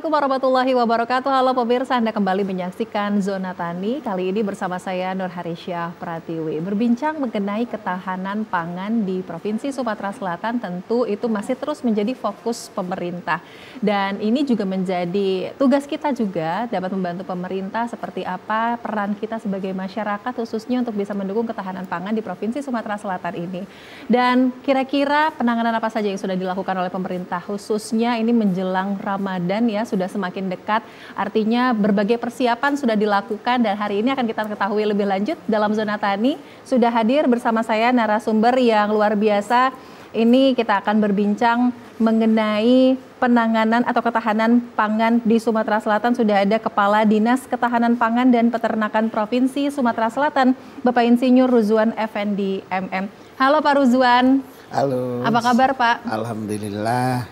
Assalamualaikum warahmatullahi wabarakatuh. Halo pemirsa, Anda kembali menyaksikan Zona Tani. Kali ini bersama saya Nur Harisyah Pratiwi. Berbincang mengenai ketahanan pangan di Provinsi Sumatera Selatan, tentu itu masih terus menjadi fokus pemerintah. Dan ini juga menjadi tugas kita juga dapat membantu pemerintah seperti apa peran kita sebagai masyarakat khususnya untuk bisa mendukung ketahanan pangan di Provinsi Sumatera Selatan ini. Dan kira-kira penanganan apa saja yang sudah dilakukan oleh pemerintah khususnya ini menjelang Ramadan ya, sudah semakin dekat, artinya berbagai persiapan sudah dilakukan dan hari ini akan kita ketahui lebih lanjut dalam Zona Tani. Sudah hadir bersama saya narasumber yang luar biasa. Ini kita akan berbincang mengenai penanganan atau ketahanan pangan di Sumatera Selatan. Sudah ada Kepala Dinas Ketahanan Pangan dan Peternakan Provinsi Sumatera Selatan, Bapak Insinyur Ruzwan Effendi MM. Halo Pak Ruzwan. Halo. Apa kabar Pak? Alhamdulillah.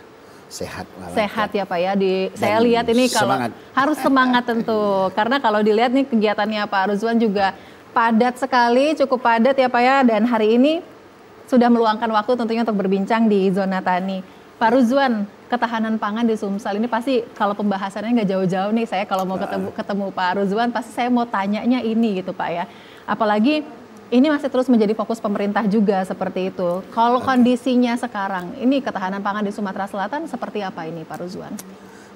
Sehat. Sehat ya Pak ya. Saya lihat ini kalau semangat. Harus semangat tentu. Karena kalau dilihat nih kegiatannya Pak Ruzwan juga padat sekali, cukup padat ya Pak ya. Dan hari ini sudah meluangkan waktu tentunya untuk berbincang di Zona Tani. Pak Ruzwan, ketahanan pangan di Sumsel ini pasti kalau pembahasannya nggak jauh-jauh nih. Saya kalau mau ketemu Pak Ruzwan pasti saya mau tanyanya ini gitu Pak ya. Apalagi ini masih terus menjadi fokus pemerintah juga seperti itu. Kalau kondisinya sekarang, ini ketahanan pangan di Sumatera Selatan seperti apa ini Pak Ruzwan?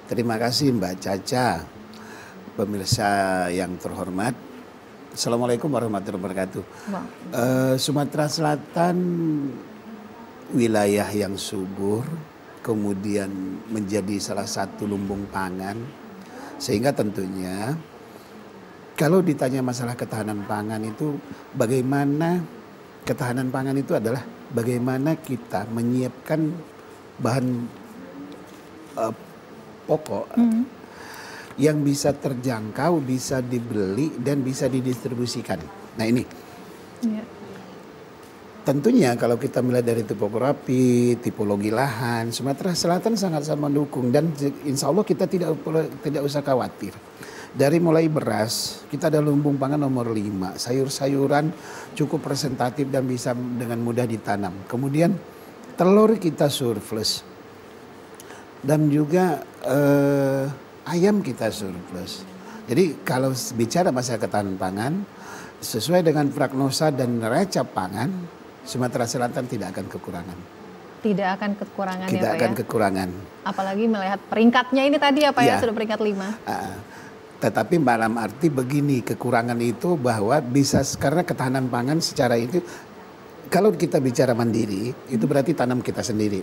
Terima kasih Mbak Caca, pemirsa yang terhormat. Assalamualaikum warahmatullahi wabarakatuh. Sumatera Selatan wilayah yang subur, kemudian menjadi salah satu lumbung pangan, sehingga tentunya kalau ditanya masalah ketahanan pangan itu, bagaimana ketahanan pangan itu adalah bagaimana kita menyiapkan bahan pokok yang bisa terjangkau, bisa dibeli dan bisa didistribusikan. Nah ini, tentunya kalau kita melihat dari topografi, tipologi lahan, Sumatera Selatan sangat-sangat mendukung dan insya Allah kita tidak usah khawatir. Dari mulai beras, kita ada lumbung pangan nomor 5, sayur-sayuran cukup presentatif dan bisa dengan mudah ditanam. Kemudian telur kita surplus dan juga ayam kita surplus. Jadi kalau bicara masalah ketahanan pangan, sesuai dengan prognosa dan neraca pangan, Sumatera Selatan tidak akan kekurangan. Tidak akan kekurangan ya Pak ya? Tidak akan kekurangan. Apalagi melihat peringkatnya ini tadi ya Pak ya, sudah peringkat 5. Tetapi dalam arti begini, kekurangan itu bahwa bisa karena ketahanan pangan secara itu, kalau kita bicara mandiri itu berarti tanam kita sendiri.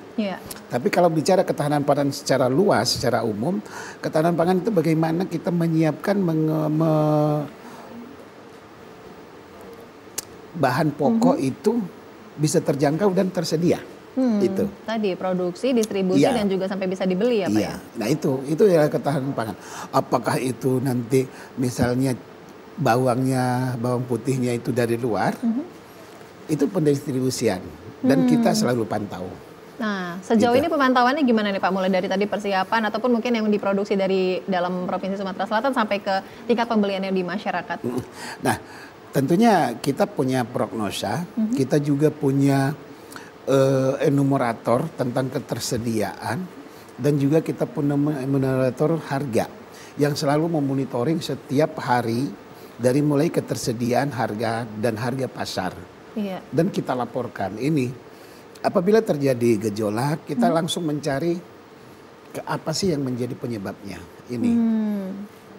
Tapi kalau bicara ketahanan pangan secara luas, secara umum, ketahanan pangan itu bagaimana kita menyiapkan bahan pokok itu bisa terjangkau dan tersedia. Itu tadi produksi, distribusi dan juga sampai bisa dibeli ya Pak ya. Nah itu ya ketahanan pangan. Apakah itu nanti misalnya bawang putihnya itu dari luar, itu pendistribusian dan kita selalu pantau. Nah sejauh ini pemantauannya gimana nih Pak? Mulai dari tadi persiapan ataupun mungkin yang diproduksi dari dalam Provinsi Sumatera Selatan sampai ke tingkat pembeliannya di masyarakat. Nah tentunya kita punya prognosa, kita juga punya enumerator tentang ketersediaan dan juga kita punya enumerator harga yang selalu memonitoring setiap hari dari mulai ketersediaan harga dan harga pasar. Dan kita laporkan ini apabila terjadi gejolak kita langsung mencari apa sih yang menjadi penyebabnya ini.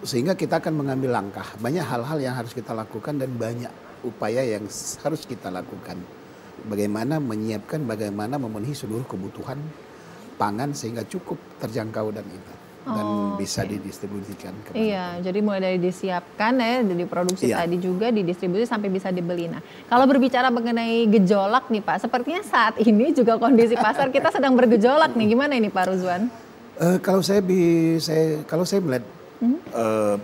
Sehingga kita akan mengambil langkah. Banyak hal-hal yang harus kita lakukan dan banyak upaya yang harus kita lakukan. Bagaimana menyiapkan, bagaimana memenuhi seluruh kebutuhan pangan sehingga cukup terjangkau dan bisa didistribusikan. Iya, jadi mulai dari disiapkan ya, diproduksi tadi juga, didistribusi sampai bisa dibeli. Nah, kalau berbicara mengenai gejolak nih Pak, sepertinya saat ini juga kondisi pasar kita sedang bergejolak nih. Gimana ini Pak Ruzwan? Kalau saya melihat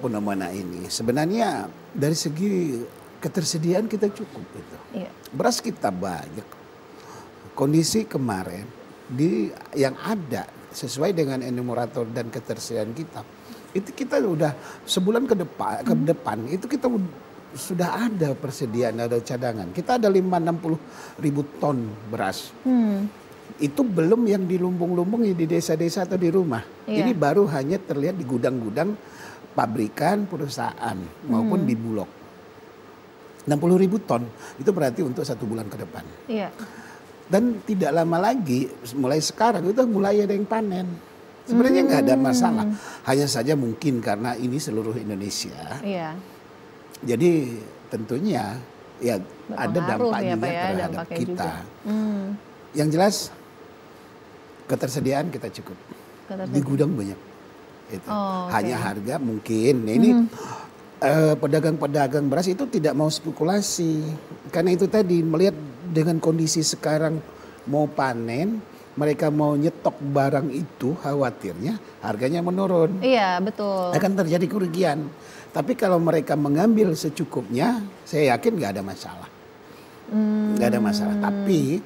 fenomena ini, sebenarnya dari segi ketersediaan kita cukup itu. Beras kita banyak. Kondisi kemarin yang ada sesuai dengan enumerator dan ketersediaan kita, itu kita udah sebulan ke depan itu kita sudah ada persediaan, ada cadangan. Kita ada 5-60 ribu ton beras. Itu belum yang di lumbung-lumbung di desa-desa atau di rumah. Iya. Ini baru hanya terlihat di gudang-gudang pabrikan, perusahaan maupun di Bulog. 60.000 ton itu berarti untuk 1 bulan ke depan. Iya. Dan tidak lama lagi, mulai sekarang itu mulai ada yang panen. Sebenarnya nggak ada masalah. Hanya saja mungkin karena ini seluruh Indonesia. Iya. Jadi tentunya ya ada dampak ya, juga Pak, ya, terhadap dampaknya kita. juga. Yang jelas ketersediaan kita cukup. Di gudang banyak. Itu. Oh, okay. Hanya harga mungkin. Nah, ini pedagang-pedagang beras itu tidak mau spekulasi. Karena itu tadi melihat dengan kondisi sekarang mau panen, mereka mau nyetok barang itu khawatirnya harganya menurun. Iya, betul. Akan terjadi kerugian. Tapi kalau mereka mengambil secukupnya, saya yakin nggak ada masalah. Nggak ada masalah. Tapi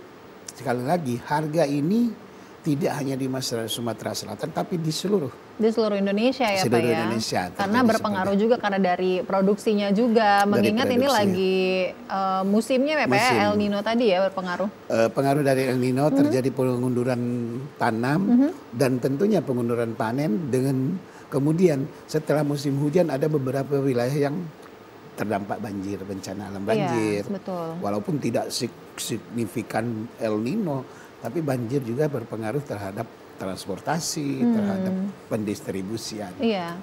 sekali lagi harga ini tidak hanya di Sumatera Selatan, tapi di seluruh Indonesia ya, seluruh Pak ya. Indonesia, karena berpengaruh juga karena dari produksinya juga. Mengingat ini lagi musimnya ya, Pak ya, El Nino tadi ya berpengaruh. Pengaruh dari El Nino terjadi pengunduran tanam dan tentunya pengunduran panen dengan kemudian setelah musim hujan ada beberapa wilayah yang terdampak banjir, bencana alam banjir. Iya, betul. Walaupun tidak signifikan El Nino, tapi banjir juga berpengaruh terhadap transportasi, terhadap pendistribusian. Iya.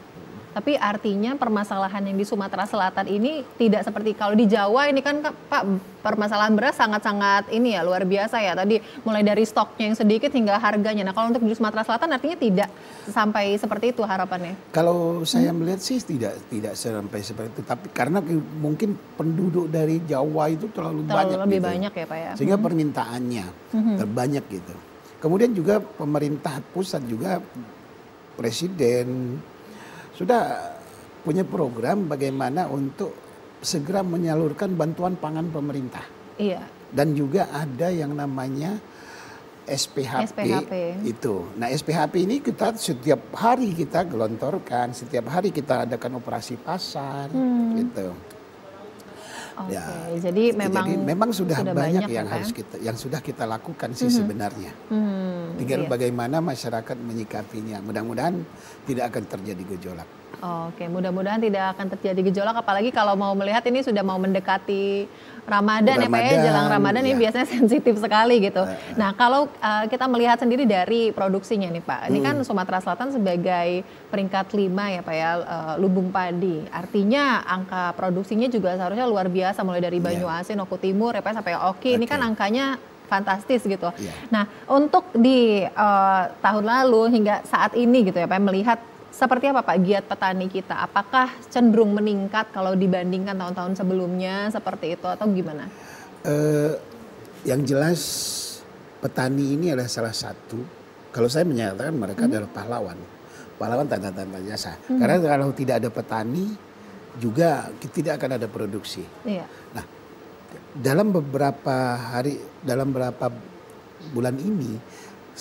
Tapi artinya permasalahan yang di Sumatera Selatan ini tidak seperti kalau di Jawa ini kan Pak, permasalahan beras sangat-sangat ini ya luar biasa ya. Tadi mulai dari stoknya yang sedikit hingga harganya. Nah kalau untuk di Sumatera Selatan artinya tidak sampai seperti itu harapannya? Kalau saya melihat sih tidak sampai seperti itu. Tapi karena mungkin penduduk dari Jawa itu terlalu banyak. Lebih gitu. banyak ya Pak ya. Sehingga permintaannya terbanyak gitu. Kemudian juga pemerintah pusat juga presiden sudah punya program bagaimana untuk segera menyalurkan bantuan pangan pemerintah. Iya. Dan juga ada yang namanya SPHP. Itu. Nah SPHP ini kita setiap hari kita gelontorkan, setiap hari kita adakan operasi pasar, gitu. Oke, jadi memang sudah banyak yang harus yang sudah kita lakukan sih sebenarnya. Tinggal bagaimana masyarakat menyikapinya. Mudah-mudahan tidak akan terjadi gejolak. Oke, mudah-mudahan tidak akan terjadi gejolak, apalagi kalau mau melihat ini sudah mau mendekati Ramadan ya Pak ya, jelang Ramadan ini biasanya sensitif sekali gitu. Nah kalau kita melihat sendiri dari produksinya nih Pak, ini kan Sumatera Selatan sebagai peringkat 5 ya Pak ya, lumbung padi. Artinya angka produksinya juga seharusnya luar biasa, mulai dari Banyuasin, Oku Timur ya Pak sampai Oki, ini kan angkanya fantastis gitu. Nah untuk di tahun lalu hingga saat ini gitu ya Pak, melihat seperti apa Pak giat petani kita? Apakah cenderung meningkat kalau dibandingkan tahun-tahun sebelumnya seperti itu atau gimana? Yang jelas petani ini adalah salah satu, kalau saya menyatakan mereka adalah pahlawan. Pahlawan tanda-tanda jasa. Karena kalau tidak ada petani juga tidak akan ada produksi. Iya. Nah, dalam beberapa bulan ini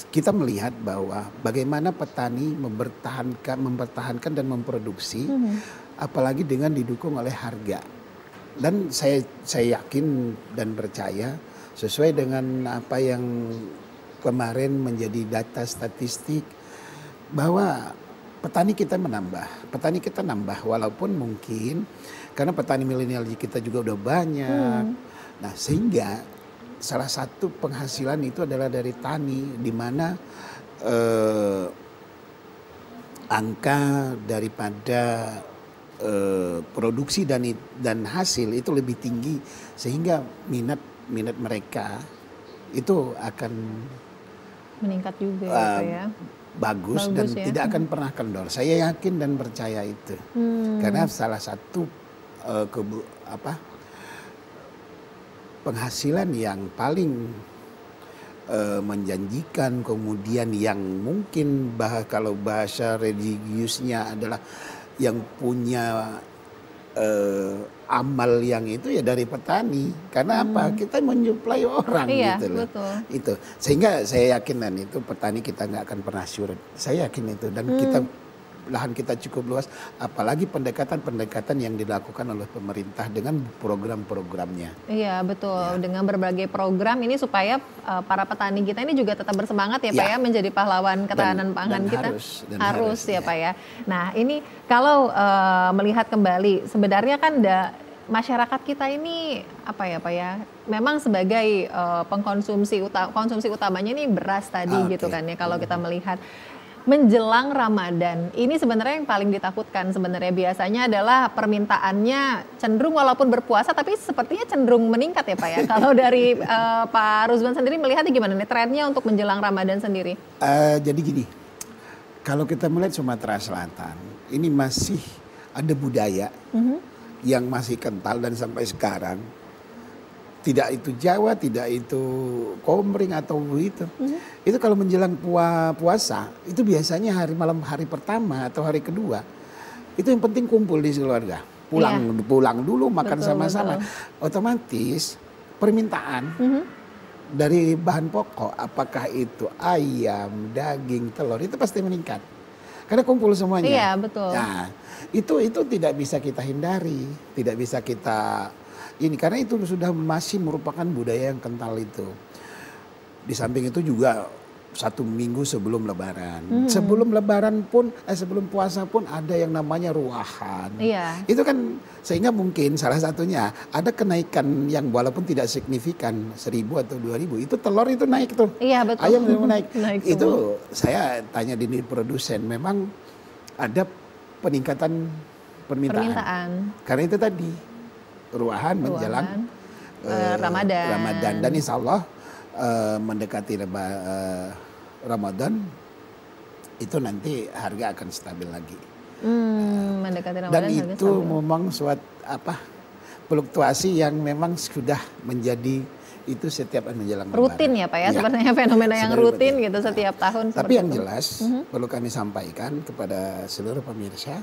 kita melihat bahwa bagaimana petani mempertahankan dan memproduksi, apalagi dengan didukung oleh harga. Dan saya yakin dan percaya sesuai dengan apa yang kemarin menjadi data statistik bahwa petani kita nambah walaupun mungkin karena petani milenial kita juga udah banyak. Nah sehingga salah satu penghasilan itu adalah dari tani, di mana angka daripada produksi dan hasil itu lebih tinggi, sehingga minat mereka itu akan meningkat juga ya. Bagus dan ya. Tidak akan pernah kendor. Saya yakin dan percaya itu, karena salah satu penghasilan yang paling menjanjikan, kemudian yang mungkin kalau bahasa religiusnya adalah yang punya amal yang itu ya dari petani. Karena apa? Kita menyuplai orang gitu loh. Betul. Itu. Sehingga saya yakin dan itu petani kita nggak akan pernah surut. Saya yakin itu dan kita lahan kita cukup luas, apalagi pendekatan-pendekatan yang dilakukan oleh pemerintah dengan program-programnya. Iya betul, dengan berbagai program ini supaya para petani kita ini juga tetap bersemangat ya Pak ya, menjadi pahlawan ketahanan pangan kita. Harus ya Pak ya. Nah ini kalau melihat kembali sebenarnya kan masyarakat kita ini apa ya Pak ya, memang sebagai konsumsi utamanya ini beras tadi gitu kan ya, kalau kita melihat menjelang Ramadan, ini sebenarnya yang paling ditakutkan sebenarnya biasanya adalah permintaannya cenderung walaupun berpuasa tapi sepertinya cenderung meningkat ya Pak ya. Kalau dari Pak Ruzwan sendiri melihatnya gimana nih trennya untuk menjelang Ramadan sendiri? Jadi gini, kalau kita melihat Sumatera Selatan, ini masih ada budaya yang masih kental dan sampai sekarang. Tidak itu Jawa, tidak itu Komering atau itu. Itu kalau menjelang puasa, itu biasanya malam hari pertama atau hari kedua. Itu yang penting kumpul di keluarga. Pulang dulu makan sama-sama. Otomatis permintaan dari bahan pokok, apakah itu ayam, daging, telur, itu pasti meningkat. Karena kumpul semuanya. Iya, betul. Nah, itu tidak bisa kita hindari, tidak bisa kita karena itu sudah masih merupakan budaya yang kental itu. Di samping itu juga 1 minggu sebelum Lebaran, sebelum Lebaran pun, sebelum puasa pun ada yang namanya ruahan. Iya. Itu kan sehingga mungkin salah satunya ada kenaikan yang walaupun tidak signifikan 1.000 atau 2.000, itu telur itu naik tuh. Iya betul. Ayam itu naik. semua. Itu saya tanya di produsen, memang ada peningkatan permintaan. Karena itu tadi ruahan menjelang Ramadan dan insya Allah mendekati Ramadan itu nanti harga akan stabil lagi. Mendekati Ramadan dan itu memang suatu fluktuasi yang memang sudah menjadi itu setiap menjelang rutin Lebaran. Ya Pak ya, sebenarnya fenomena yang rutin gitu setiap tahun. Tapi yang jelas perlu kami sampaikan kepada seluruh pemirsa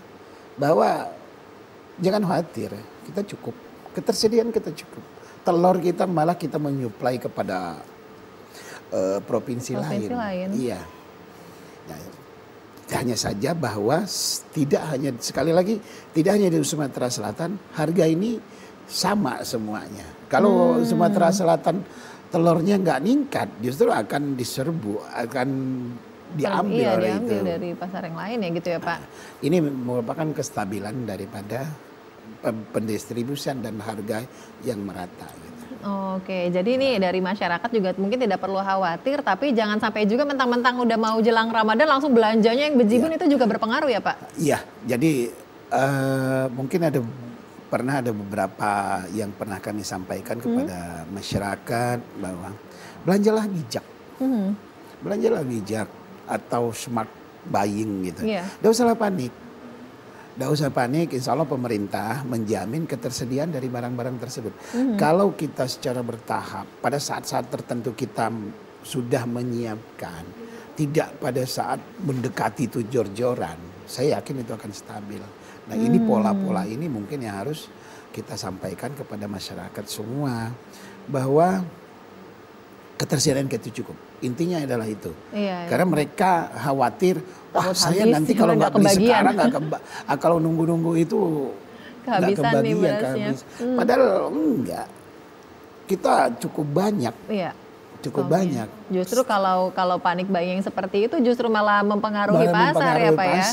bahwa jangan khawatir, kita cukup. Ketersediaan kita cukup. Telur kita malah kita menyuplai kepada provinsi lain. Iya. Nah, hanya saja bahwa tidak hanya di Sumatera Selatan harga ini sama semuanya. Kalau Sumatera Selatan telurnya nggak ningkat, justru akan diserbu, akan diambil dari pasar yang lain ya gitu ya Pak. Ini merupakan kestabilan daripada pendistribusian dan harga yang merata gitu. Oke, jadi ini dari masyarakat juga mungkin tidak perlu khawatir, tapi jangan sampai juga mentang-mentang udah mau jelang Ramadan langsung belanjanya yang bejibun itu juga berpengaruh ya Pak? Iya, jadi mungkin pernah ada beberapa yang pernah kami sampaikan kepada masyarakat bahwa belanjalah bijak, belanjalah bijak atau smart buying gitu. Tidak usah panik. Tidak usah panik, insya Allah pemerintah menjamin ketersediaan dari barang-barang tersebut. Kalau kita secara bertahap, pada saat-saat tertentu kita sudah menyiapkan, tidak pada saat mendekati itu jor-joran, saya yakin itu akan stabil. Nah ini pola-pola ini mungkin yang harus kita sampaikan kepada masyarakat semua, bahwa ketersediaan kita cukup. Intinya adalah itu. Karena mereka khawatir, wah saya nanti kalau nggak beli sekarang, kalau nunggu-nunggu itu nggak kebagian. Padahal enggak. Kita cukup banyak. Cukup banyak. Justru kalau panik buying seperti itu justru malah mempengaruhi pasar ya Pak ya.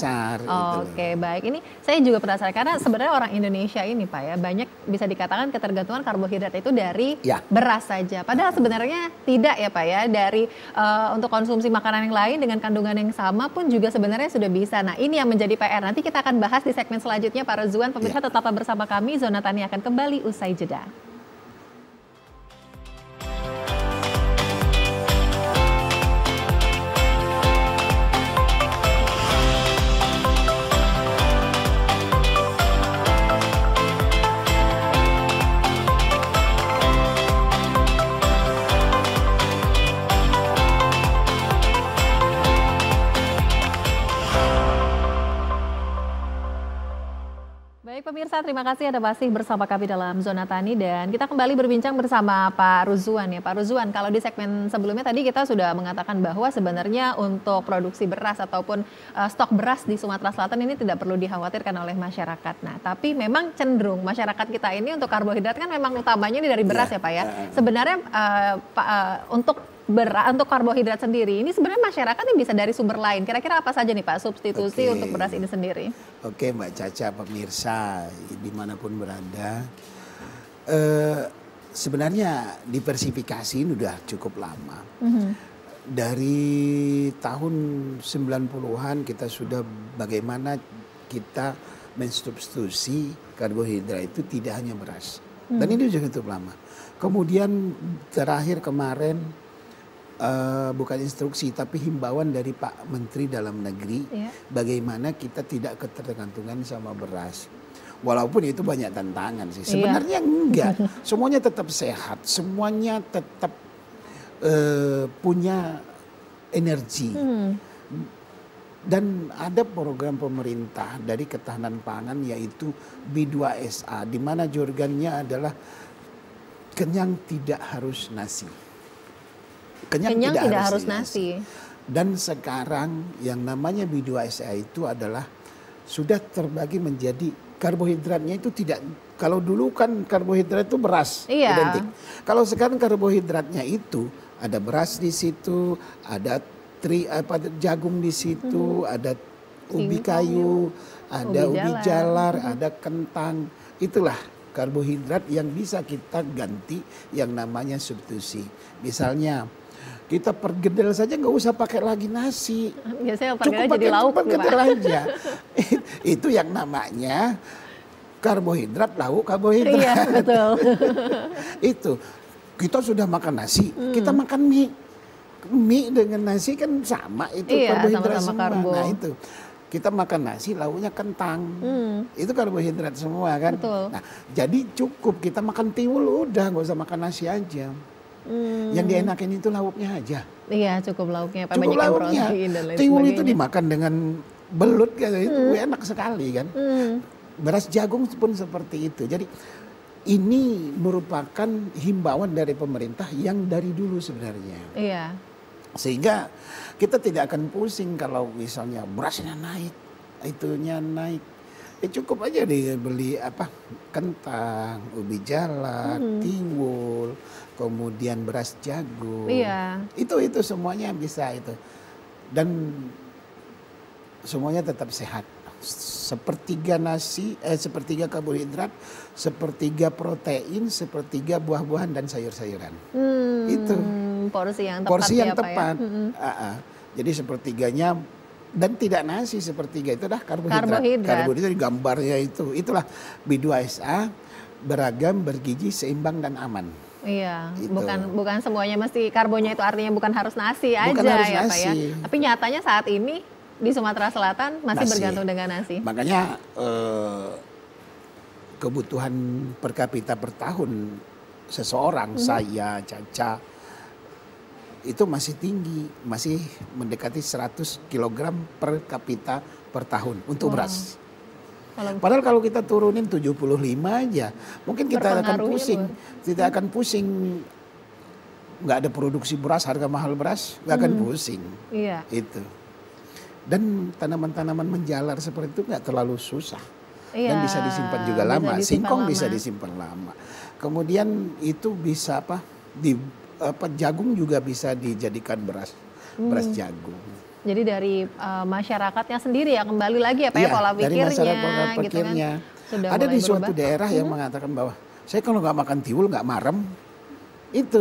Oke, baik. Ini saya juga penasaran karena sebenarnya orang Indonesia ini Pak ya banyak bisa dikatakan ketergantungan karbohidrat itu dari beras saja. Padahal sebenarnya tidak ya Pak ya, dari untuk konsumsi makanan yang lain dengan kandungan yang sama pun juga sebenarnya sudah bisa. Nah ini yang menjadi PR. Nanti kita akan bahas di segmen selanjutnya Pak Ruzwan. Pemirsa tetaplah bersama kami. Zona Tani akan kembali usai jeda. Pemirsa pemirsa, terima kasih Anda masih bersama kami dalam Zona Tani dan kita kembali berbincang bersama Pak Ruzwan ya. Pak Ruzwan, kalau di segmen sebelumnya tadi kita sudah mengatakan bahwa sebenarnya untuk produksi beras ataupun stok beras di Sumatera Selatan ini tidak perlu dikhawatirkan oleh masyarakat. Nah, tapi memang cenderung masyarakat kita ini untuk karbohidrat kan memang utamanya ini dari beras ya Pak ya. Sebenarnya untuk karbohidrat sendiri, ini sebenarnya masyarakat yang bisa dari sumber lain. Kira-kira apa saja nih Pak substitusi untuk beras ini sendiri? Oke Mbak Caca, pemirsa dimanapun berada, sebenarnya diversifikasi ini udah cukup lama. Dari tahun 90-an kita sudah bagaimana kita mensubstitusi karbohidrat itu tidak hanya beras. Dan ini sudah cukup lama. Kemudian terakhir kemarin, bukan instruksi tapi himbauan dari Pak Menteri Dalam Negeri bagaimana kita tidak ketergantungan sama beras. Walaupun itu banyak tantangan sih. Sebenarnya enggak. Semuanya tetap sehat, semuanya tetap punya energi. Dan ada program pemerintah dari ketahanan pangan yaitu B2SA di mana jorgannya adalah kenyang tidak harus nasi. Kenyang tidak harus nasi. Dan sekarang yang namanya B2SA itu adalah sudah terbagi menjadi karbohidratnya itu tidak, kalau dulu kan karbohidrat itu beras identik. Kalau sekarang karbohidratnya itu ada beras di situ, ada jagung di situ, ada ubi kayu, ada ubi jalar, ada kentang. Itulah karbohidrat yang bisa kita ganti yang namanya substitusi. Misalnya kita pergedel saja nggak usah pakai lagi nasi. Biasanya cukup jadi lauk pergedel aja. Itu yang namanya karbohidrat, lauk karbohidrat. Iya, betul. Itu kita sudah makan nasi, kita makan mie. Mie dengan nasi kan sama, itu karbohidrat sama-sama semua. Karbo. Nah itu kita makan nasi, lauknya kentang. Itu karbohidrat semua kan. Betul. Nah, jadi cukup kita makan tiwul udah, nggak usah makan nasi aja. Yang dienakin itu lauknya aja. Iya, cukup lauknya. Cukup banyak lauknya. Protein dan lain tiwul sebagainya. itu dimakan dengan belut gitu, itu enak sekali kan. Beras jagung pun seperti itu. Jadi ini merupakan himbauan dari pemerintah yang dari dulu sebenarnya. Iya. Sehingga kita tidak akan pusing kalau misalnya berasnya naik, itunya naik. Cukup aja dibeli kentang, ubi jalar, tiwul, kemudian beras jagung. Iya. Itu semuanya bisa itu. Dan semuanya tetap sehat. Sepertiga nasi, sepertiga karbohidrat, sepertiga protein, sepertiga buah-buahan dan sayur-sayuran. Itu porsi yang tepat. Jadi sepertiganya dan tidak nasi, sepertiga itu dah karbohidrat. Karbohidrat gambarnya itulah B2SA, beragam, bergizi, seimbang dan aman. Iya, bukan semuanya mesti karbonya itu artinya bukan harus nasi aja ya Pak ya. Tapi nyatanya saat ini di Sumatera Selatan masih bergantung dengan nasi. Makanya kebutuhan per kapita per tahun seseorang, saya, Caca, itu masih tinggi, masih mendekati 100 kg per kapita per tahun untuk beras. Padahal kalau kita turunin 75 aja, mungkin kita akan pusing. Tidak akan pusing, nggak ada produksi beras, harga mahal beras, nggak akan pusing. Iya. Itu. Dan tanaman-tanaman menjalar seperti itu nggak terlalu susah. Dan bisa disimpan juga lama. Singkong bisa disimpan lama. Kemudian itu bisa jagung juga bisa dijadikan beras jagung. Jadi dari masyarakatnya sendiri ya, kembali lagi ya Pak ya, pola pikirnya. Dari masyarakat pola pikirnya. Gitu kan, ada di suatu daerah yang mengatakan bahwa saya kalau nggak makan tiwul nggak marem. Itu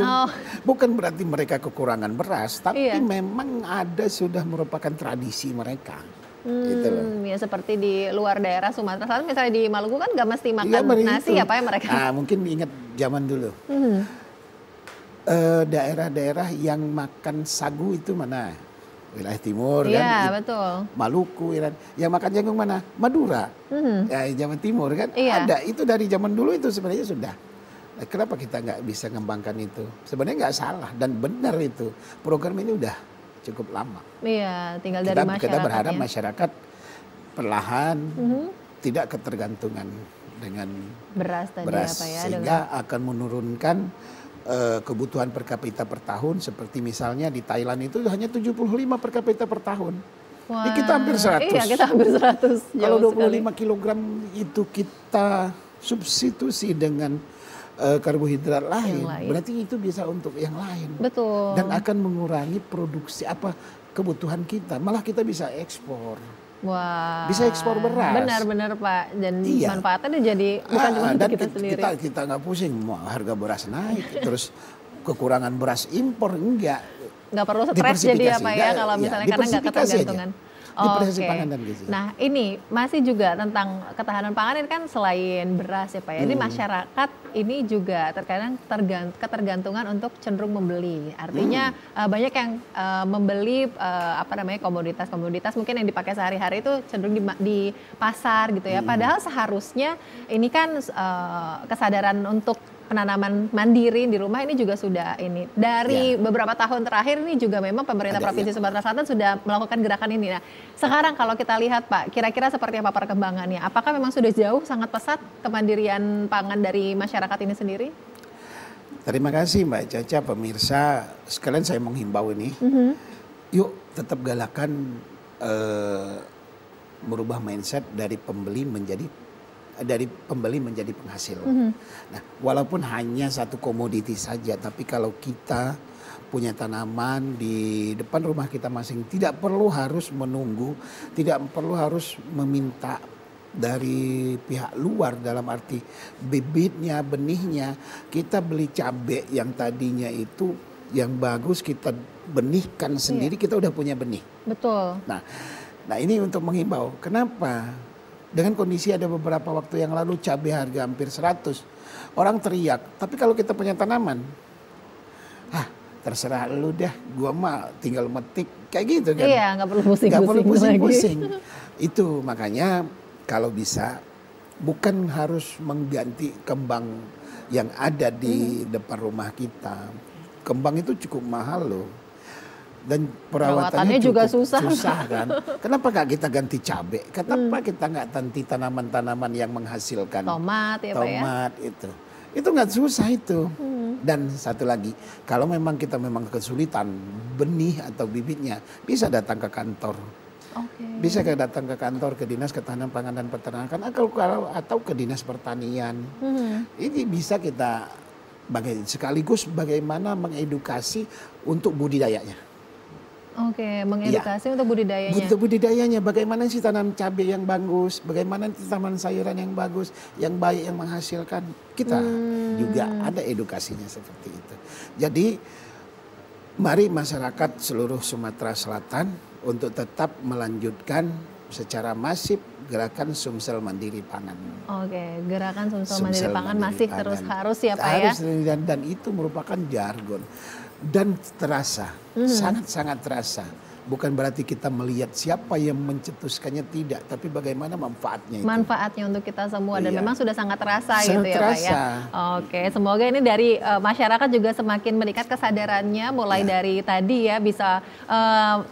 bukan berarti mereka kekurangan beras, tapi memang sudah merupakan tradisi mereka. Gitu loh. Ya seperti di luar daerah Sumatera Selatan, misalnya di Maluku kan nggak mesti makan nasi ya Pak ya mereka. Mungkin ingat zaman dulu. Daerah-daerah yang makan sagu itu mana? Wilayah timur kan. Iya betul. Maluku, yang makan jagung mana? Madura. Ya, Jawa Timur kan. Ada, itu dari zaman dulu itu sebenarnya sudah. Kenapa kita nggak bisa ngembangkan itu? Sebenarnya nggak salah dan benar itu. Program ini udah cukup lama. Iya, tinggal dari masyarakat. Kita berharap masyarakat perlahan tidak ketergantungan dengan beras tadi beras, apa ya? sehingga akan menurunkan kebutuhan per kapita per tahun. Seperti misalnya di Thailand itu hanya 75 per kapita per tahun. Wah, Di kita hampir 100. Iya, kita hampir 100. Kalau Jauh 25 sekali. kilogram itu kita substitusi dengan karbohidrat lain, lain. berarti itu bisa untuk yang lain. Betul. Dan akan mengurangi produksi kebutuhan kita. Malah kita bisa ekspor. Wah, Bisa ekspor beras. Benar-benar Pak, dan Iya. manfaatnya jadi bukan cuma untuk Dan kita sendiri. kita nggak pusing mau harga beras naik, terus kekurangan beras impor, enggak. Nggak perlu stres jadi apa ya kalau misalnya karena nggak diversifikasi aja. ketergantungan. Diversifikasi Oke. pangan dan gizi. Nah ini masih juga tentang ketahanan pangan ini kan selain beras ya Pak ya, ini masyarakat ini juga terkadang ketergantungan untuk cenderung membeli. Artinya banyak yang membeli komoditas-komoditas mungkin yang dipakai sehari-hari itu cenderung di pasar gitu ya. Padahal seharusnya ini kan kesadaran untuk penanaman mandiri di rumah ini juga sudah ini. Dari beberapa tahun terakhir ini juga memang pemerintah Provinsi Sumatera Selatan sudah melakukan gerakan ini. Nah, sekarang kalau kita lihat Pak, kira-kira seperti apa perkembangannya? Apakah memang sudah jauh sangat pesat kemandirian pangan dari masyarakat ini sendiri? Terima kasih Mbak Caca, pemirsa. Sekalian saya menghimbau ini. Yuk tetap galakan merubah mindset dari pembeli menjadi penghasil. Nah, walaupun hanya satu komoditi saja, tapi kalau kita punya tanaman di depan rumah kita masing, tidak perlu harus menunggu, tidak perlu harus meminta dari pihak luar dalam arti bibitnya, benihnya. Kita beli cabai yang tadinya itu yang bagus, kita benihkan sendiri, kita udah punya benih. Betul. Nah ini untuk menghimbau. Kenapa? Dengan kondisi ada beberapa waktu yang lalu cabai harga hampir 100. Orang teriak, tapi kalau kita punya tanaman, terserah lu dah, gua mah tinggal metik, kayak gitu kan. Iya, nggak perlu pusing-pusing. Nggak perlu pusing-pusing. lagi. Itu makanya kalau bisa, bukan harus mengganti kembang yang ada di depan rumah kita. Kembang itu cukup mahal loh. Dan perawatannya juga cukup susah kan. Kenapa nggak kita ganti cabai? Kenapa kita nggak ganti tanaman-tanaman yang menghasilkan Tomat ya Pak ya. tomat itu nggak susah itu. Dan satu lagi, kalau memang kita kesulitan benih atau bibitnya, bisa datang ke kantor. Bisa datang ke kantor, ke Dinas Ketahanan Pangan dan Peternakan atau ke Dinas Pertanian. Ini bisa kita sekaligus bagaimana mengedukasi untuk budidayanya. Mengedukasi untuk budidayanya. Untuk budidayanya, bagaimana sih tanam cabai yang bagus, bagaimana tanaman sayuran yang bagus, yang baik, yang menghasilkan. Kita juga ada edukasinya seperti itu. Jadi mari masyarakat seluruh Sumatera Selatan untuk tetap melanjutkan secara masif gerakan Sumsel Mandiri Pangan. Gerakan Sumsel Mandiri Pangan masih terus harus ya Pak ya. Dan itu merupakan jargon. Dan terasa, sangat-sangat terasa. Bukan berarti kita melihat siapa yang mencetuskannya, tidak, tapi bagaimana manfaatnya itu. Manfaatnya untuk kita semua dan Iya. memang sudah sangat terasa Sangat gitu ya terasa. Pak ya. Semoga ini dari masyarakat juga semakin meningkat kesadarannya mulai dari tadi ya bisa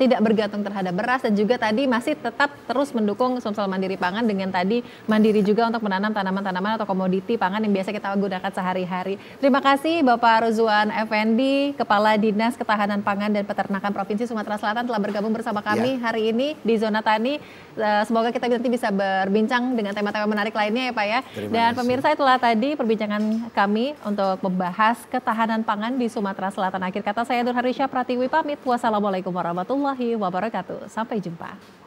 tidak bergantung terhadap beras dan juga tadi masih tetap terus mendukung Sumsel Mandiri Pangan dengan tadi mandiri juga untuk menanam tanaman-tanaman atau komoditi pangan yang biasa kita gunakan sehari-hari. Terima kasih Bapak Ruzwan Effendi, Kepala Dinas Ketahanan Pangan dan Peternakan Provinsi Sumatera Selatan telah bergabung bersama kami hari ini di Zona Tani. Semoga kita nanti bisa berbincang dengan tema-tema menarik lainnya ya Pak ya. Dan pemirsa, itulah tadi perbincangan kami untuk membahas ketahanan pangan di Sumatera Selatan. Akhir kata saya Nur Harisya Pratiwi pamit. Wassalamualaikum warahmatullahi wabarakatuh. Sampai jumpa.